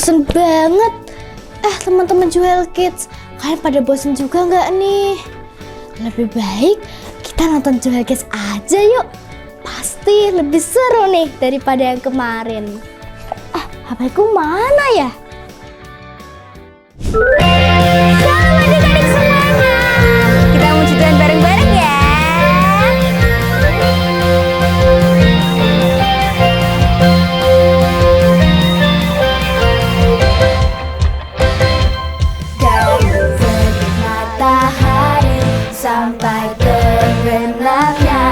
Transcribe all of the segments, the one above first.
bosen banget. Teman-teman Jewel Kids, kalian pada bosen juga nggak nih? Lebih baik kita nonton Jewel Kids aja yuk. Pasti lebih seru nih daripada yang kemarin. HP-ku mana ya? Selamat adik-adik semuanya. Kita mau ceritain bareng-bareng ya. Sampai terbenamnya,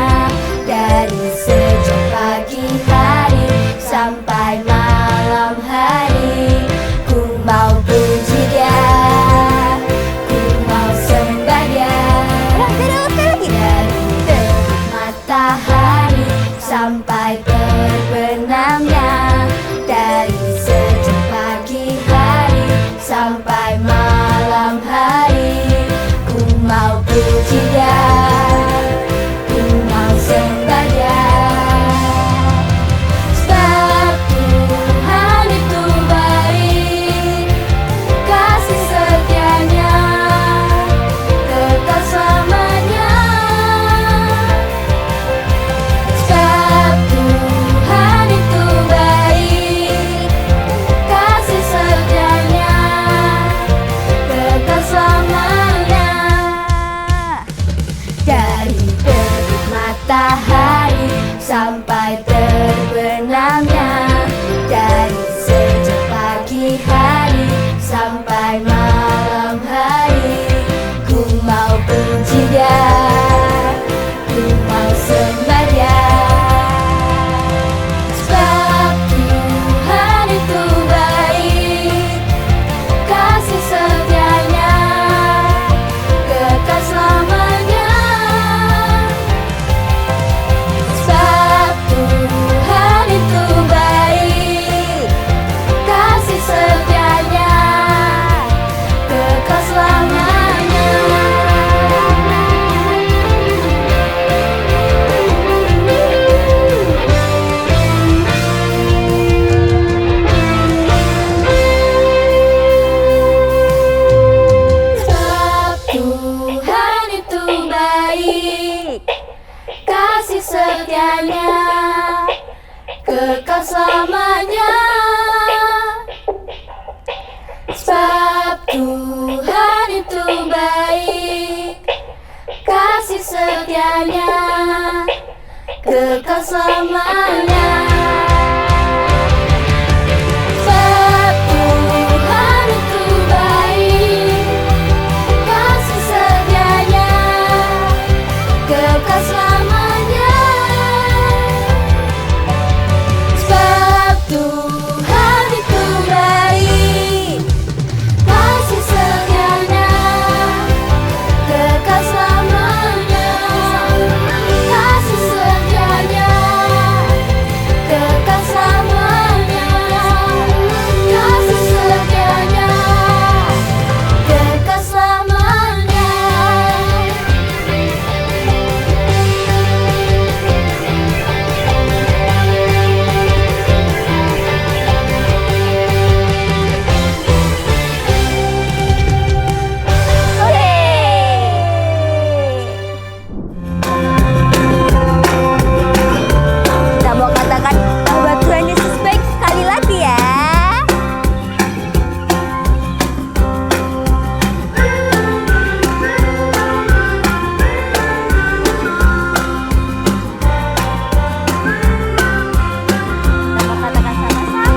dari sejak pagi hari sampai malam hari, ku mau puji Dia, ku mau sembah Dia. Dari terbit matahari sampai terbenamnya, dari sejak pagi hari sampai malam hari, ku mau puji Dia, ku mau sembah Dia. Sebab Tuhan itu baik, kasih setianya kekal selamanya. Sebab Tuhan itu baik, kasih setianya kekal selamanya. Dari terbit matahari sampai terbenamnya, dari sejak pagi hari sampai malam hari, ku mau puji Dia, ku mau sembah Dia. Sebab Tuhan itu baik, kasih setianya kekal selamanya. Sebab Tuhan itu baik, kasih setianya kekal selamanya. Sebab Tuhan itu baik, kasih setianya kekal selamanya. Sebab Tuhan itu baik, kasih setianya kekal selamanya. Sebab Tuhan itu baik, kasih setianya kekal selamanya. Sebab Tuhan itu baik, kasih setianya kekal selamanya. Kasih setianya kekal selamanya. Kasih setianya kekal selamanya. Kita mau katakan bahwa Tuhan Yesus baik sekali lagi ya. Kita mau katakan sama-sama.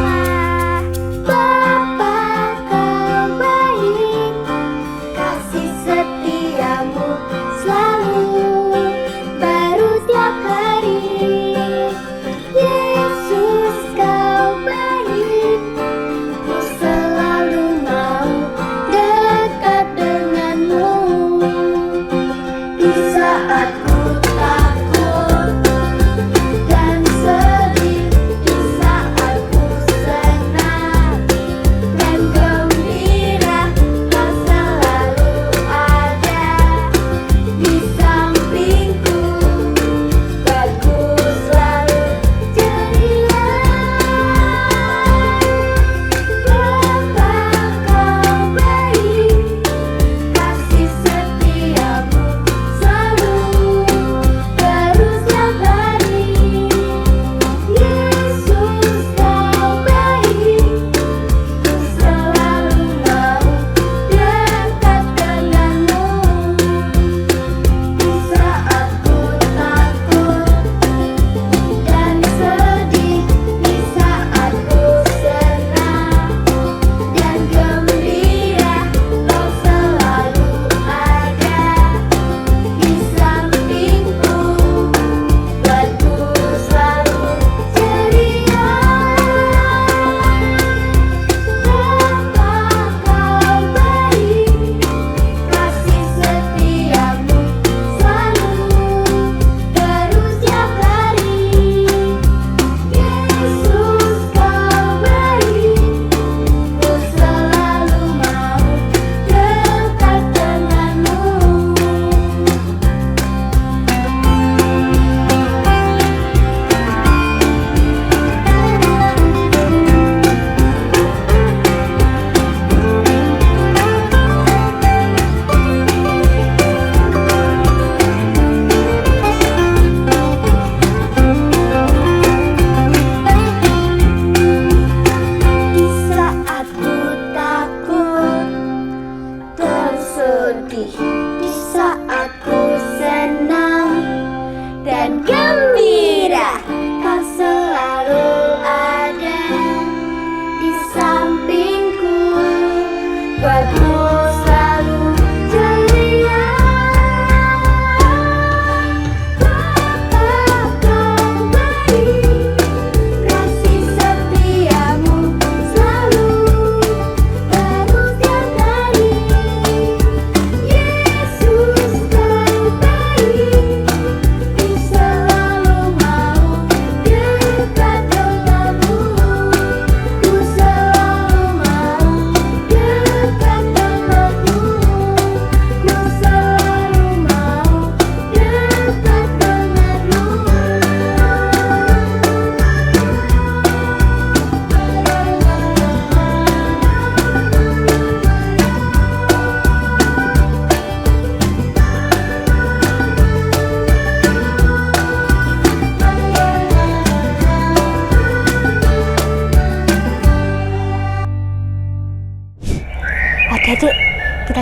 Bapa kau baik, kasih setiamu selalu baru tiap hari. Yesus kau baik, ku selalu mau dekat denganmu. Di saat ku takut dan sedih, di saat ku senang dan gembira, kau selalu ada di sampingku. Ku selalu ceria.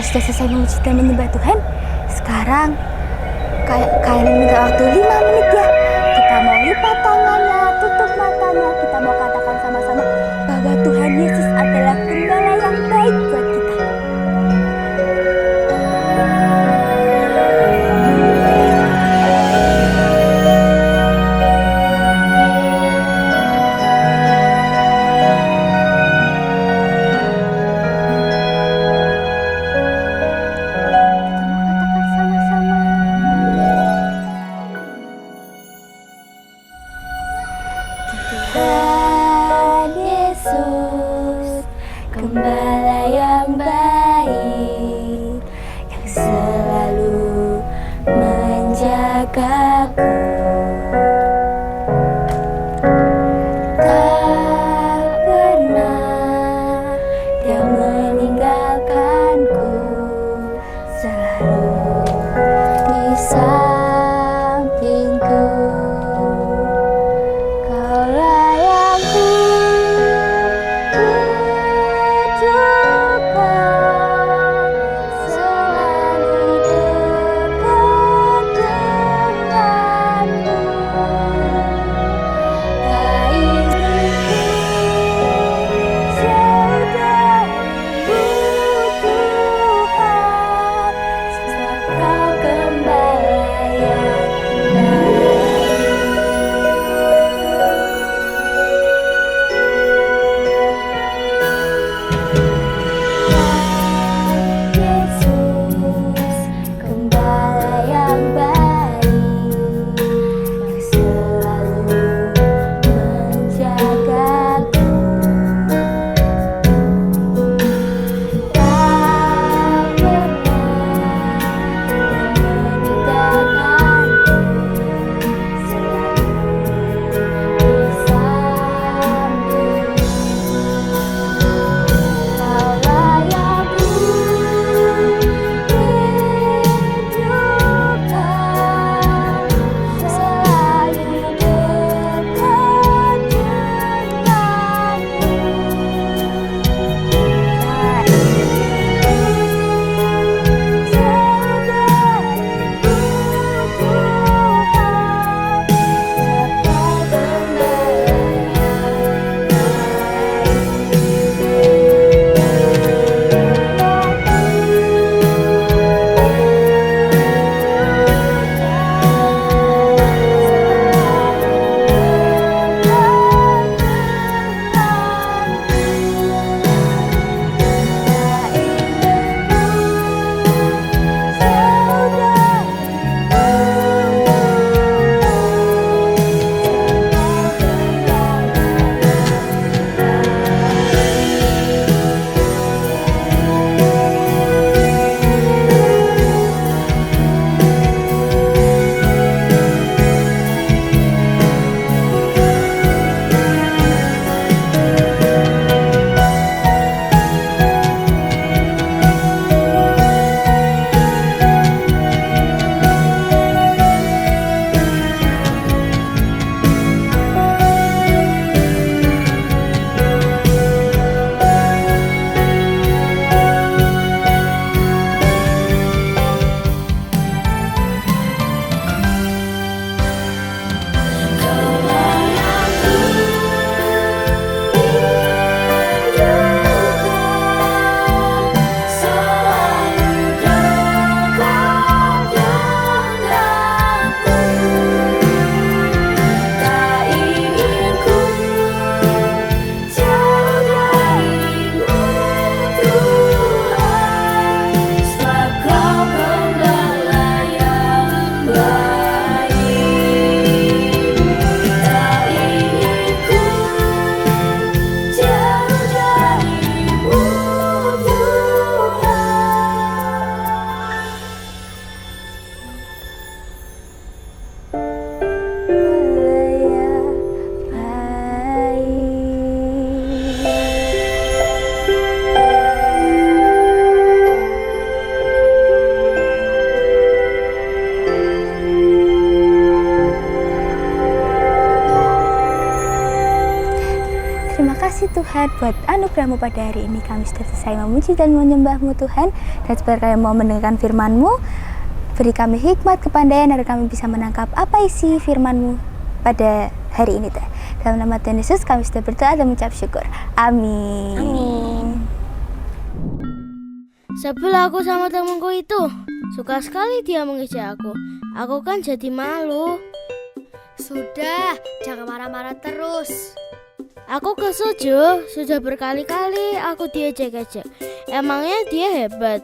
sudah selesai memuji dan menyembah Tuhan, sekarang kalian minta waktu 5 menit ya. Kita mau lipat tangannya, tutup matanya, kita mau katakan sama-sama bahwa Tuhan Yesus adalah gembala yang baik buat kita. Tuhan Yesus, gembala yang baik, yang selalu menjagaku. Tak pernah Dia meninggalkanku, selalu di sampingku. Kaulah yang kutujukan, selalu dekat denganku. Tuhan buat anugerah-Mu pada hari ini. Kami sudah selesai memuji dan menyembah-Mu Tuhan. Dan seperti kami mau mendengarkan firman-Mu, beri kami hikmat, kepandaian agar kami bisa menangkap apa isi firman-Mu pada hari ini. Dalam nama Tuhan Yesus kami sudah berdoa dan mengucap syukur. Amin. Amin. Sebel aku sama temanku itu. Suka sekali dia mengejek aku. Aku kan jadi malu. Sudah, jangan marah-marah terus. Aku kesel Jo, sudah berkali-kali aku diejek-ejek. Emangnya dia hebat?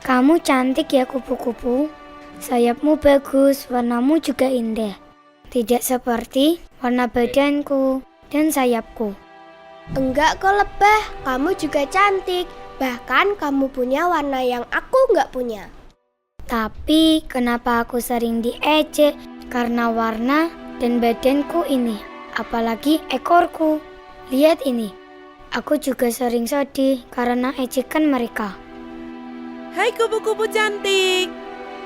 Kamu cantik ya kupu-kupu. Sayapmu bagus, warnamu juga indah. Tidak seperti warna badanku dan sayapku. Enggak kok Lebah, kamu juga cantik. Bahkan kamu punya warna yang aku nggak punya. Tapi kenapa aku sering diejek? Karena warna dan badanku ini. Apalagi ekorku. Lihat ini. Aku juga sering sedih karena ejekan mereka. Hai kupu-kupu cantik.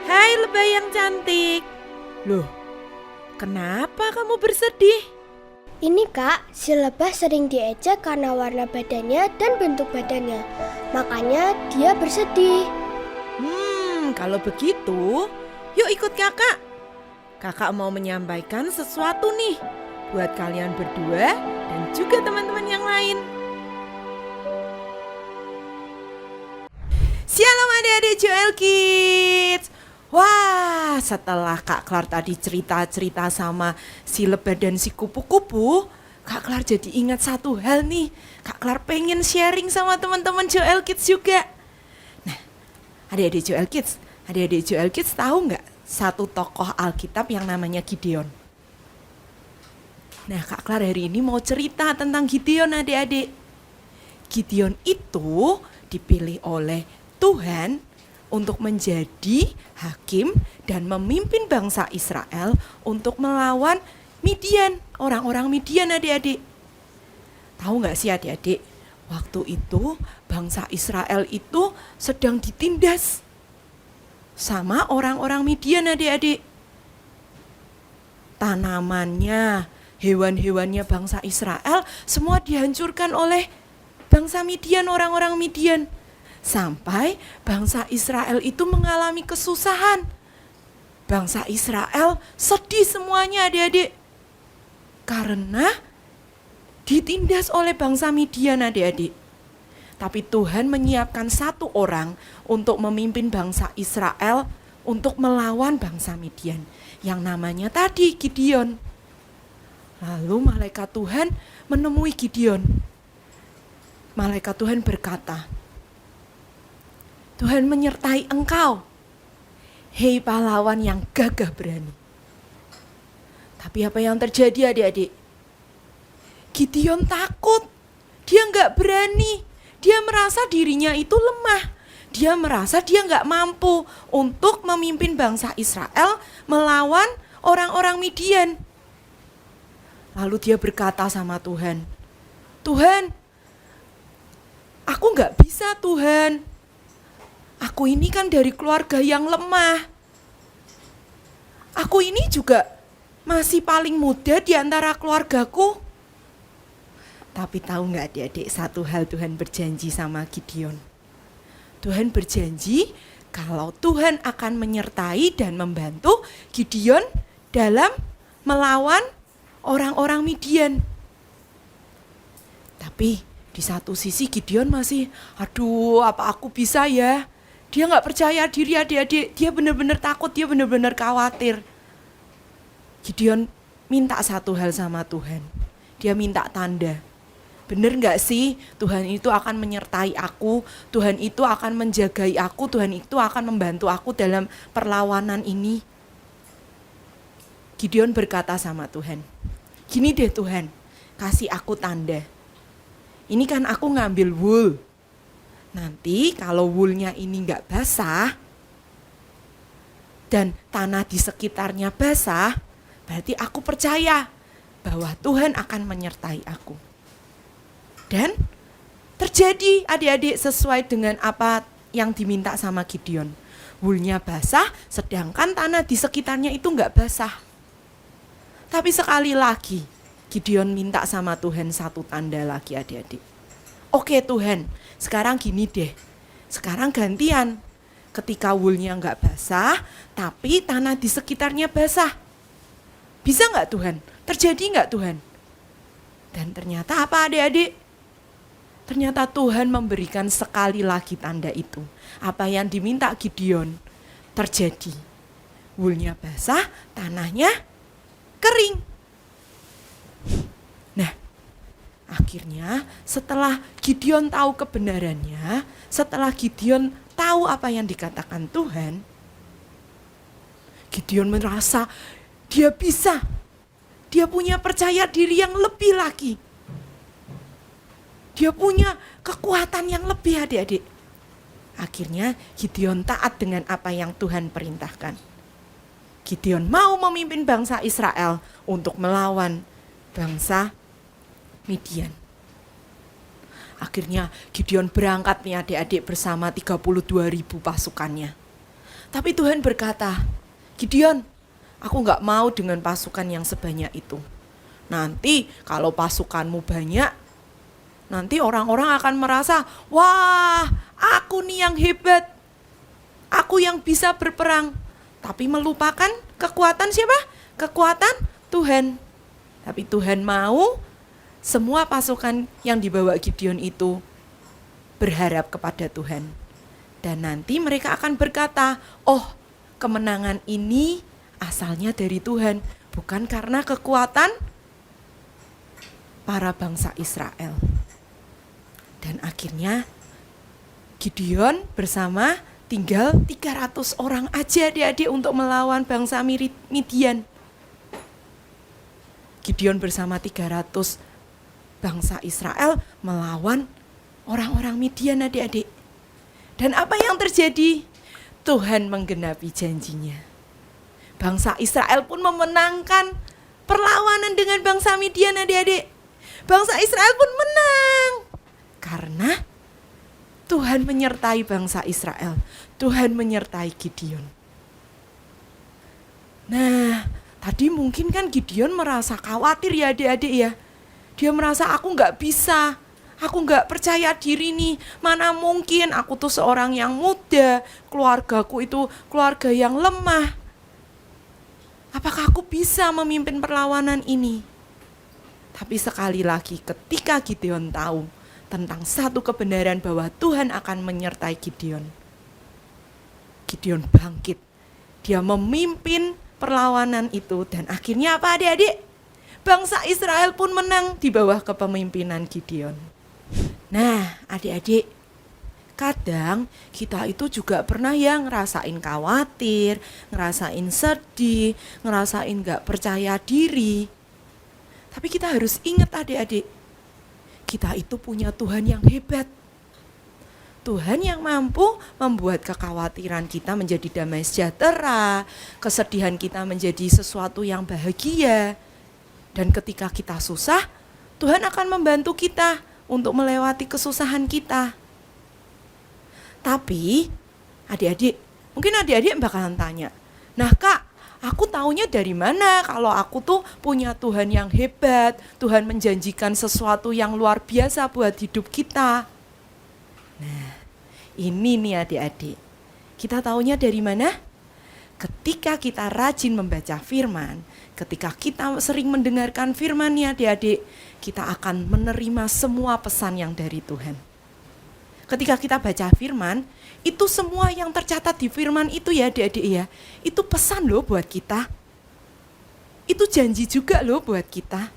Hai lebah yang cantik. Loh, kenapa kamu bersedih? Ini Kak, si Lebah sering diejek karena warna badannya dan bentuk badannya. Makanya dia bersedih. Kalau begitu, yuk ikut kakak. Kakak mau menyampaikan sesuatu nih buat kalian berdua dan juga teman-teman yang lain. Shalom adik-adik Joel Kids. Wah, setelah Kak Klar tadi cerita-cerita sama si lebah dan si kupu-kupu, Kak Klar jadi ingat satu hal nih. Kak Klar pengen sharing sama teman-teman Joel Kids juga. Nah, adik-adik Joel Kids tahu nggak satu tokoh Alkitab yang namanya Gideon? Nah, Kak Klar hari ini mau cerita tentang Gideon adik-adik. Gideon itu dipilih oleh Tuhan untuk menjadi hakim dan memimpin bangsa Israel untuk melawan Midian, orang-orang Midian adik-adik. Tahu nggak sih adik-adik, waktu itu bangsa Israel itu sedang ditindas sama orang-orang Midian adik-adik. Tanamannya, hewan-hewannya bangsa Israel semua dihancurkan oleh bangsa Midian, orang-orang Midian. Sampai bangsa Israel itu mengalami kesusahan. Bangsa Israel sedih semuanya adik-adik. Karena ditindas oleh bangsa Midian adik-adik. Tapi Tuhan menyiapkan satu orang untuk memimpin bangsa Israel untuk melawan bangsa Midian. Yang namanya tadi Gideon. Lalu malaikat Tuhan menemui Gideon. Malaikat Tuhan berkata, Tuhan menyertai engkau, hei pahlawan yang gagah berani. Tapi apa yang terjadi adik-adik? Gideon takut, dia nggak berani, dia merasa dirinya itu lemah. Dia merasa dia nggak mampu untuk memimpin bangsa Israel melawan orang-orang Midian. Lalu dia berkata sama Tuhan, Tuhan, aku nggak bisa Tuhan. Aku ini kan dari keluarga yang lemah. Aku ini juga masih paling muda di antara keluargaku. Tapi tahu nggak adik-adik, satu hal Tuhan berjanji sama Gideon. Tuhan berjanji kalau Tuhan akan menyertai dan membantu Gideon dalam melawan orang-orang Midian. Tapi di satu sisi Gideon masih, aduh apa aku bisa ya? Dia gak percaya diri adik-adik, dia benar-benar takut, dia benar-benar khawatir. Gideon minta satu hal sama Tuhan, dia minta tanda. Benar gak sih Tuhan itu akan menyertai aku, Tuhan itu akan menjagai aku, Tuhan itu akan membantu aku dalam perlawanan ini. Gideon berkata sama Tuhan, gini deh Tuhan, kasih aku tanda. Ini kan aku ngambil wool. Nanti kalau woolnya ini gak basah dan tanah di sekitarnya basah, berarti aku percaya bahwa Tuhan akan menyertai aku. Dan terjadi adik-adik sesuai dengan apa yang diminta sama Gideon. Woolnya basah, sedangkan tanah di sekitarnya itu nggak basah. Tapi sekali lagi, Gideon minta sama Tuhan satu tanda lagi adik-adik. Oke Tuhan, sekarang gini deh. Sekarang gantian. Ketika woolnya nggak basah, tapi tanah di sekitarnya basah. Bisa nggak Tuhan? Terjadi nggak Tuhan? Dan ternyata apa adik-adik? Ternyata Tuhan memberikan sekali lagi tanda itu. Apa yang diminta Gideon terjadi. Woolnya basah, tanahnya kering. Nah, akhirnya setelah Gideon tahu kebenarannya, setelah Gideon tahu apa yang dikatakan Tuhan, Gideon merasa dia bisa. Dia punya percaya diri yang lebih lagi. Dia punya kekuatan yang lebih adik-adik. Akhirnya Gideon taat dengan apa yang Tuhan perintahkan. Gideon mau memimpin bangsa Israel untuk melawan bangsa Midian. Akhirnya Gideon berangkat nih adik-adik bersama 32.000 pasukannya. Tapi Tuhan berkata, Gideon, aku gak mau dengan pasukan yang sebanyak itu. Nanti kalau pasukanmu banyak, nanti orang-orang akan merasa, wah aku nih yang hebat. Aku yang bisa berperang. Tapi melupakan kekuatan siapa? Kekuatan Tuhan. Tapi Tuhan mau semua pasukan yang dibawa Gideon itu berharap kepada Tuhan. Dan nanti mereka akan berkata, oh kemenangan ini asalnya dari Tuhan. Bukan karena kekuatan para bangsa Israel. Dan akhirnya Gideon bersama tinggal 300 orang aja adik-adik untuk melawan bangsa Midian. Gideon bersama 300 bangsa Israel melawan orang-orang Midian adik-adik. Dan apa yang terjadi? Tuhan menggenapi janjinya. Bangsa Israel pun memenangkan perlawanan dengan bangsa Midian adik-adik. Bangsa Israel pun menang. Karena Tuhan menyertai bangsa Israel. Tuhan menyertai Gideon. Nah, tadi mungkin kan Gideon merasa khawatir ya adik-adik ya. Dia merasa aku gak bisa. Aku gak percaya diri nih. Mana mungkin aku tuh seorang yang muda. Keluargaku itu keluarga yang lemah. Apakah aku bisa memimpin perlawanan ini? Tapi sekali lagi ketika Gideon tahu tentang satu kebenaran bahwa Tuhan akan menyertai Gideon. Gideon bangkit. Dia memimpin perlawanan itu dan akhirnya apa adik-adik? Bangsa Israel pun menang di bawah kepemimpinan Gideon. Nah adik-adik, kadang kita itu juga pernah yang ngerasain khawatir, ngerasain sedih, ngerasain gak percaya diri. Tapi kita harus ingat adik-adik, kita itu punya Tuhan yang hebat. Tuhan yang mampu membuat kekhawatiran kita menjadi damai sejahtera, kesedihan kita menjadi sesuatu yang bahagia. Dan ketika kita susah, Tuhan akan membantu kita untuk melewati kesusahan kita. Tapi adik-adik, mungkin adik-adik bakalan tanya, nah Kak, aku taunya dari mana kalau aku tuh punya Tuhan yang hebat, Tuhan menjanjikan sesuatu yang luar biasa buat hidup kita. Nah, ini nih adik-adik. Kita taunya dari mana? Ketika kita rajin membaca firman, ketika kita sering mendengarkan firman nih adik-adik, kita akan menerima semua pesan yang dari Tuhan. Ketika kita baca firman, itu semua yang tercatat di firman itu ya adik-adik ya, itu pesan loh buat kita. Itu janji juga loh buat kita.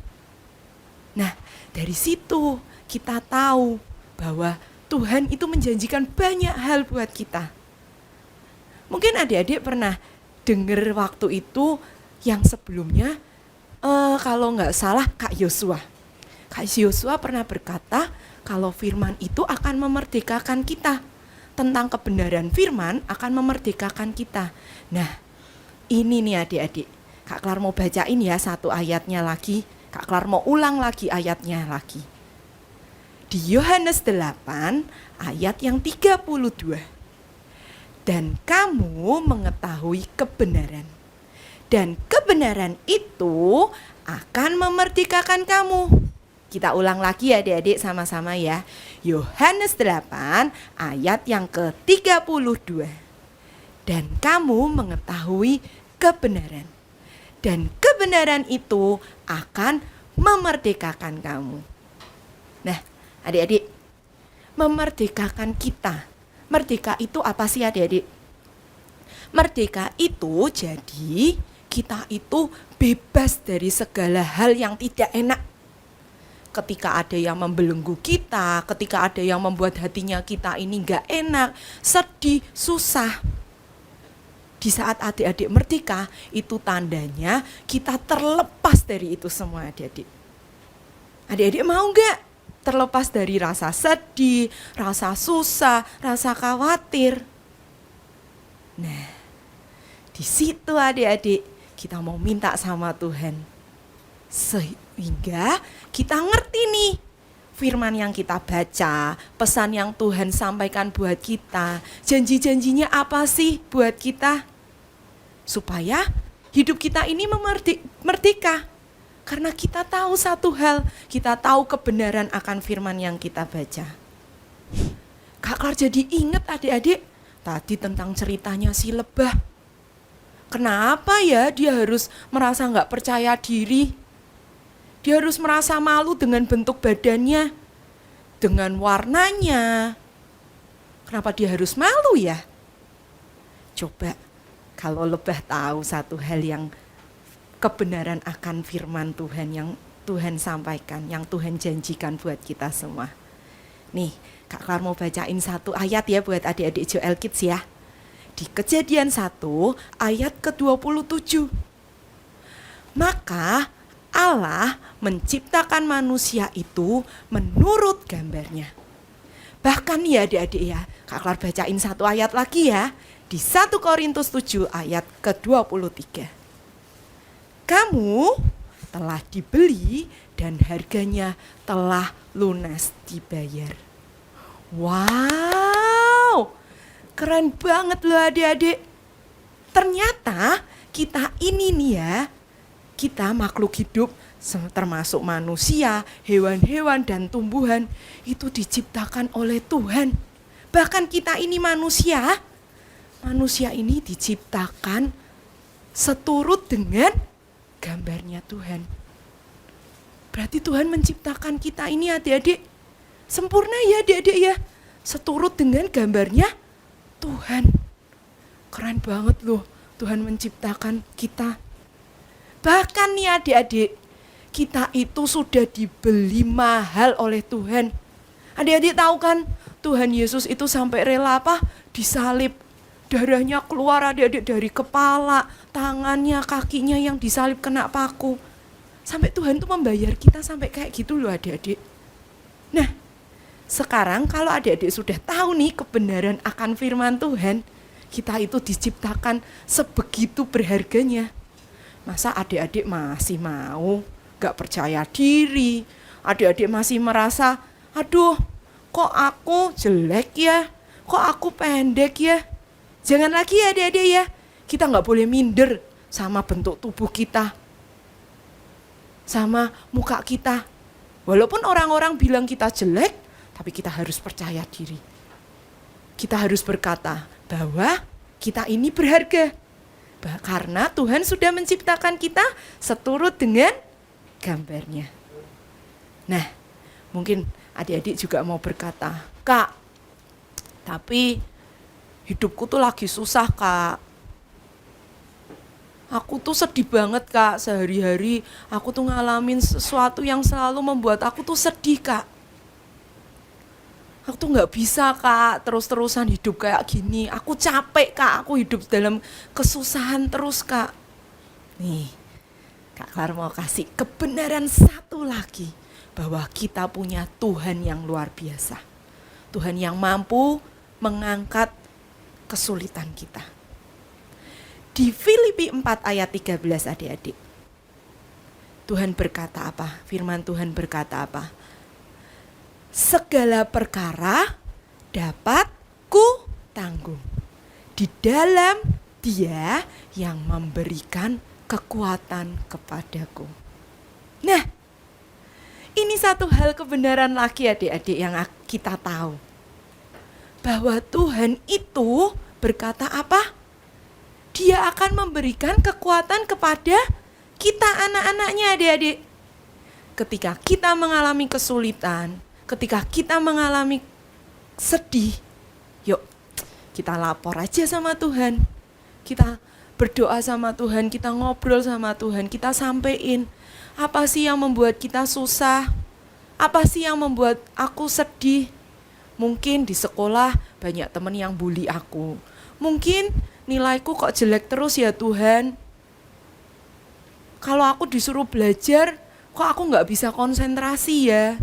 Nah, dari situ kita tahu bahwa Tuhan itu menjanjikan banyak hal buat kita. Mungkin adik-adik pernah dengar waktu itu yang sebelumnya, kalau nggak salah Kak Yosua. Kak Yosua pernah berkata kalau firman itu akan memerdekakan kita. Tentang kebenaran firman akan memerdekakan kita. Nah, ini nih adik-adik. Kak Klar mau bacain ya satu ayatnya lagi. Kak Klar mau ulang lagi ayatnya lagi. Di Yohanes 8 ayat yang 32. dan kamu mengetahui kebenaran. Dan kebenaran itu akan memerdekakan kamu. Kita ulang lagi ya adik-adik sama-sama ya. Yohanes 8 ayat yang ke-32. Dan kamu mengetahui kebenaran. Dan kebenaran itu akan memerdekakan kamu. Nah, adik-adik, memerdekakan kita. Merdeka itu apa sih adik-adik? Merdeka itu jadi kita itu bebas dari segala hal yang tidak enak. Ketika ada yang membelenggu kita, ketika ada yang membuat hatinya kita ini gak enak, sedih, susah. Di saat adik-adik merdeka, itu tandanya kita terlepas dari itu semua adik-adik. Adik-adik mau gak terlepas dari rasa sedih, rasa susah, rasa khawatir? Nah, di situ adik-adik kita mau minta sama Tuhan. Sehingga kita ngerti nih firman yang kita baca, pesan yang Tuhan sampaikan buat kita, janji-janjinya apa sih buat kita? Supaya hidup kita ini merdeka. Karena kita tahu satu hal, kita tahu kebenaran akan firman yang kita baca. Kak Klar jadi ingat adik-adik tadi tentang ceritanya si lebah. Kenapa ya dia harus merasa gak percaya diri? Dia harus merasa malu dengan bentuk badannya, dengan warnanya. Kenapa dia harus malu ya? Coba kalau lebah tahu satu hal yang kebenaran akan firman Tuhan yang Tuhan sampaikan, yang Tuhan janjikan buat kita semua. Nih, Kak Klar mau bacain satu ayat ya buat adik-adik Joel Kids ya. Di Kejadian 1 ayat ke-27. Maka Allah menciptakan manusia itu menurut gambarnya. Bahkan ya adik-adik ya, Kak Klar bacain satu ayat lagi ya. Di 1 Korintus 7 ayat ke-23. Kamu telah dibeli dan harganya telah lunas dibayar. Wow, keren banget loh adik-adik. Ternyata kita ini nih ya, kita makhluk hidup termasuk manusia, hewan-hewan dan tumbuhan itu diciptakan oleh Tuhan. Bahkan kita ini manusia ini diciptakan seturut dengan gambarnya Tuhan. Berarti Tuhan menciptakan kita ini adik-adik sempurna ya adik-adik ya, seturut dengan gambarnya Tuhan. Keren banget loh Tuhan menciptakan kita. Bahkan nih adik-adik, kita itu sudah dibeli mahal oleh Tuhan. Adik-adik tahu kan, Tuhan Yesus itu sampai rela apa? Disalib. Darahnya keluar adik-adik dari kepala, tangannya, kakinya yang disalib kena paku. Sampai Tuhan tuh membayar kita sampai kayak gitu loh adik-adik. Nah, sekarang kalau adik-adik sudah tahu nih kebenaran akan firman Tuhan, kita itu diciptakan sebegitu berharganya. Masa adik-adik masih mau gak percaya diri? Adik-adik masih merasa, aduh kok aku jelek ya? Kok aku pendek ya? Jangan lagi ya adik-adik ya, kita gak boleh minder sama bentuk tubuh kita, sama muka kita. Walaupun orang-orang bilang kita jelek, tapi kita harus percaya diri. Kita harus berkata bahwa kita ini berharga. Karena Tuhan sudah menciptakan kita seturut dengan gambarnya. Nah, mungkin adik-adik juga mau berkata, Kak, tapi hidupku tuh lagi susah Kak. Aku tuh sedih banget Kak, sehari-hari aku tuh ngalamin sesuatu yang selalu membuat aku tuh sedih Kak. Aku tuh gak bisa Kak terus-terusan hidup kayak gini. Aku capek Kak, aku hidup dalam kesusahan terus Kak. Nih, Kak Klar mau kasih kebenaran satu lagi, bahwa kita punya Tuhan yang luar biasa. Tuhan yang mampu mengangkat kesulitan kita. Di Filipi 4 ayat 13 adik-adik, Tuhan berkata apa? Firman Tuhan berkata apa? Segala perkara dapat ku tanggung di dalam Dia yang memberikan kekuatan kepadaku. Nah, ini satu hal kebenaran lagi adik-adik yang kita tahu. Bahwa Tuhan itu berkata apa? Dia akan memberikan kekuatan kepada kita anak-anaknya adik-adik. Ketika kita mengalami kesulitan, ketika kita mengalami sedih, yuk kita lapor aja sama Tuhan. Kita berdoa sama Tuhan, kita ngobrol sama Tuhan, kita sampein apa sih yang membuat kita susah, apa sih yang membuat aku sedih. Mungkin di sekolah banyak teman yang bully aku, mungkin nilaiku kok jelek terus ya Tuhan. Kalau aku disuruh belajar, kok aku gak bisa konsentrasi ya.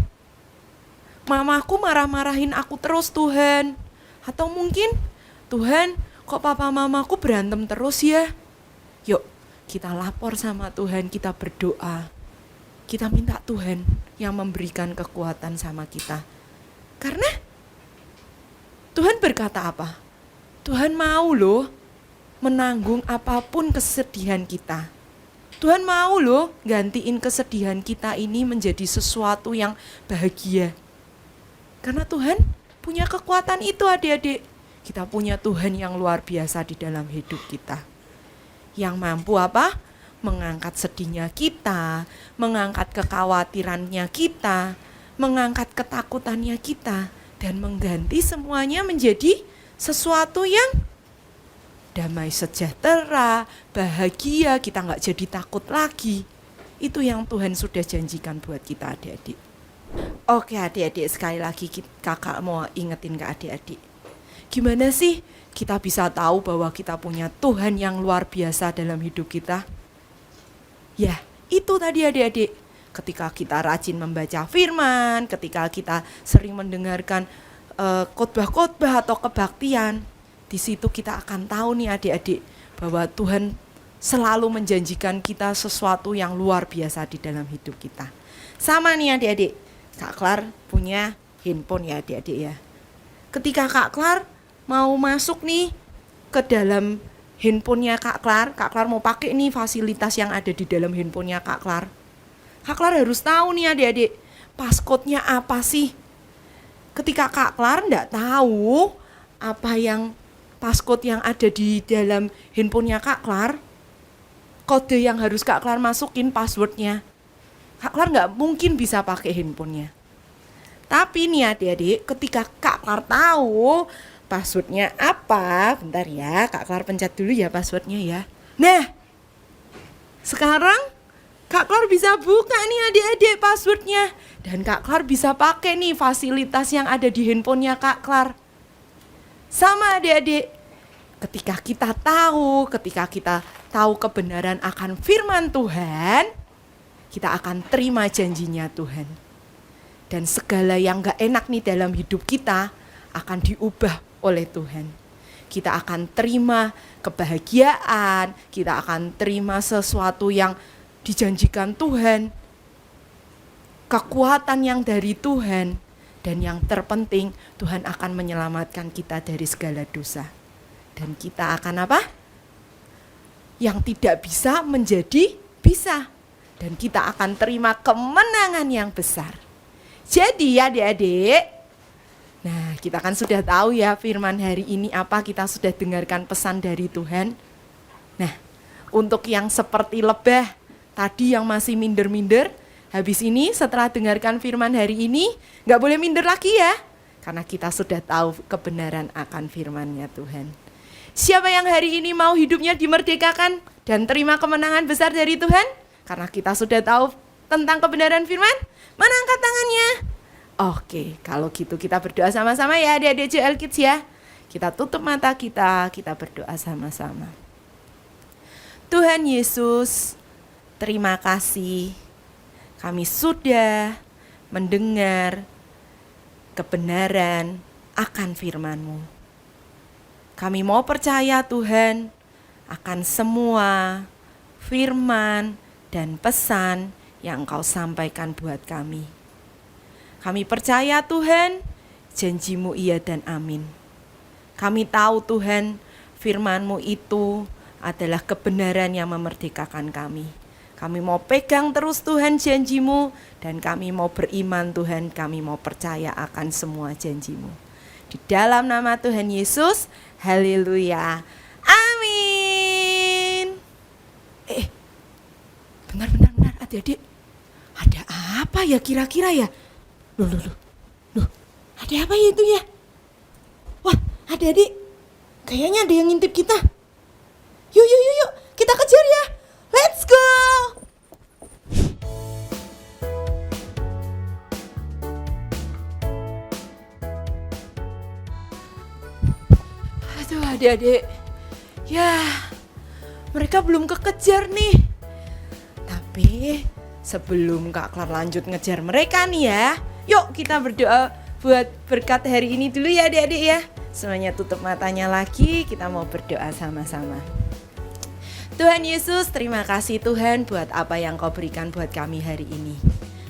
Mamaku marah-marahin aku terus Tuhan. Atau mungkin, Tuhan kok papa mamaku berantem terus ya. Yuk kita lapor sama Tuhan, kita berdoa. Kita minta Tuhan yang memberikan kekuatan sama kita. Karena Tuhan berkata apa? Tuhan mau loh menanggung apapun kesedihan kita. Tuhan mau loh gantiin kesedihan kita ini menjadi sesuatu yang bahagia. Karena Tuhan punya kekuatan itu adik-adik. Kita punya Tuhan yang luar biasa di dalam hidup kita. Yang mampu apa? Mengangkat sedihnya kita, mengangkat kekhawatirannya kita, mengangkat ketakutannya kita, dan mengganti semuanya menjadi sesuatu yang damai sejahtera, bahagia, kita gak jadi takut lagi. Itu yang Tuhan sudah janjikan buat kita adik-adik. Oke adik-adik, sekali lagi kakak mau ingetin ke adik-adik. Gimana sih kita bisa tahu bahwa kita punya Tuhan yang luar biasa dalam hidup kita? Ya, itu tadi adik-adik. Ketika kita rajin membaca firman, ketika kita sering mendengarkan khotbah-khotbah atau kebaktian, di situ kita akan tahu nih adik-adik bahwa Tuhan selalu menjanjikan kita sesuatu yang luar biasa di dalam hidup kita. Sama nih adik-adik, Kak Klar punya handphone ya adik-adik ya. Ketika Kak Klar mau masuk nih ke dalam handphonenya Kak Klar mau pakai nih fasilitas yang ada di dalam handphonenya Kak Klar. Kak Klar harus tahu nih adik-adik, passcode-nya apa sih? Ketika Kak Klar enggak tahu apa yang passcode yang ada di dalam handphonenya Kak Klar, kode yang harus Kak Klar masukin passwordnya, Kak Klar enggak mungkin bisa pakai handphonenya. Tapi nih adik-adik, ketika Kak Klar tahu passwordnya apa, bentar ya, Kak Klar pencet dulu ya passwordnya ya. Nah, sekarang Kak Klar bisa buka nih adik-adik passwordnya. Dan Kak Klar bisa pakai nih fasilitas yang ada di handphonenya Kak Klar. Sama adik-adik, ketika kita tahu kebenaran akan firman Tuhan, kita akan terima janjinya Tuhan. Dan segala yang gak enak nih dalam hidup kita akan diubah oleh Tuhan. Kita akan terima kebahagiaan, kita akan terima sesuatu yang dijanjikan Tuhan, kekuatan yang dari Tuhan, dan yang terpenting Tuhan akan menyelamatkan kita dari segala dosa. Dan kita akan apa? Yang tidak bisa menjadi bisa. Dan kita akan terima kemenangan yang besar. Jadi ya adik-adik, nah kita kan sudah tahu ya firman hari ini apa, kita sudah dengarkan pesan dari Tuhan. Nah, untuk yang seperti lebah tadi yang masih minder-minder, habis ini setelah dengarkan firman hari ini, gak boleh minder lagi ya. Karena kita sudah tahu kebenaran akan firman-Nya Tuhan. Siapa yang hari ini mau hidupnya dimerdekakan dan terima kemenangan besar dari Tuhan? Karena kita sudah tahu tentang kebenaran firman, mana angkat tangannya? Oke, kalau gitu kita berdoa sama-sama ya adik-adik JL Kids ya. Kita tutup mata kita berdoa sama-sama. Tuhan Yesus, terima kasih, kami sudah mendengar kebenaran akan firman-Mu. Kami mau percaya Tuhan akan semua firman dan pesan yang Engkau sampaikan buat kami. Kami percaya Tuhan, janji-Mu iya dan amin. Kami tahu Tuhan, firman-Mu itu adalah kebenaran yang memerdekakan kami. Kami mau pegang terus Tuhan janji-Mu, dan kami mau beriman Tuhan, kami mau percaya akan semua janji-Mu. Di dalam nama Tuhan Yesus, haleluya, amin. Benar, adik-adik, ada apa ya kira-kira ya? Loh, ada apa ya itu ya? Wah, adik-adik, kayaknya ada yang ngintip kita. Yuk, kita kejar ya. Let's go. Aduh, adik-adik. Ya, mereka belum kekejar nih. Tapi sebelum Kak Klar lanjut ngejar mereka nih ya, yuk kita berdoa buat berkat hari ini dulu ya adik-adik ya. Semuanya tutup matanya lagi, kita mau berdoa sama-sama. Tuhan Yesus, terima kasih Tuhan buat apa yang Kau berikan buat kami hari ini.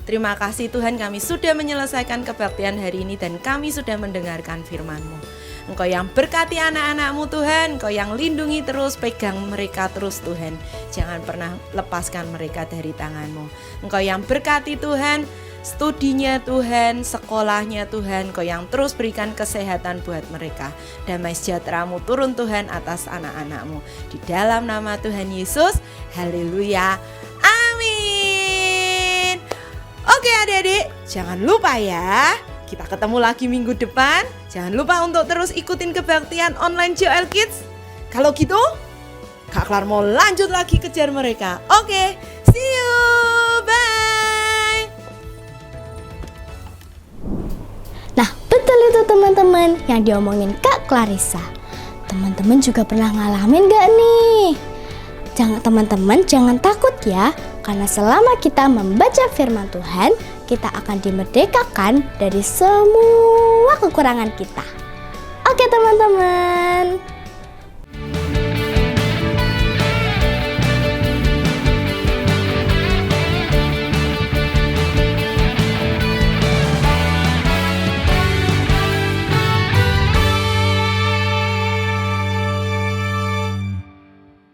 Terima kasih Tuhan, kami sudah menyelesaikan kebaktian hari ini dan kami sudah mendengarkan firman-Mu. Engkau yang berkati anak-anak-Mu Tuhan, Engkau yang lindungi terus, pegang mereka terus Tuhan. Jangan pernah lepaskan mereka dari tangan-Mu. Engkau yang berkati Tuhan, studinya Tuhan, sekolahnya Tuhan, Engkau yang terus berikan kesehatan buat mereka. Damai sejahtera-Mu turun Tuhan atas anak-anak-Mu. Di dalam nama Tuhan Yesus, haleluya, amin. Oke adik-adik, jangan lupa ya, kita ketemu lagi minggu depan. Jangan lupa untuk terus ikutin kebaktian online Joel Kids. Kalau gitu, Kak Klar mau lanjut lagi kejar mereka. Oke, see you, bye. Nah, betul itu teman-teman yang diomongin Kak Clarissa. Teman-teman juga pernah ngalamin gak nih? Teman-teman jangan takut ya, karena selama kita membaca firman Tuhan, kita akan dimerdekakan dari semua kekurangan kita. Oke teman-teman.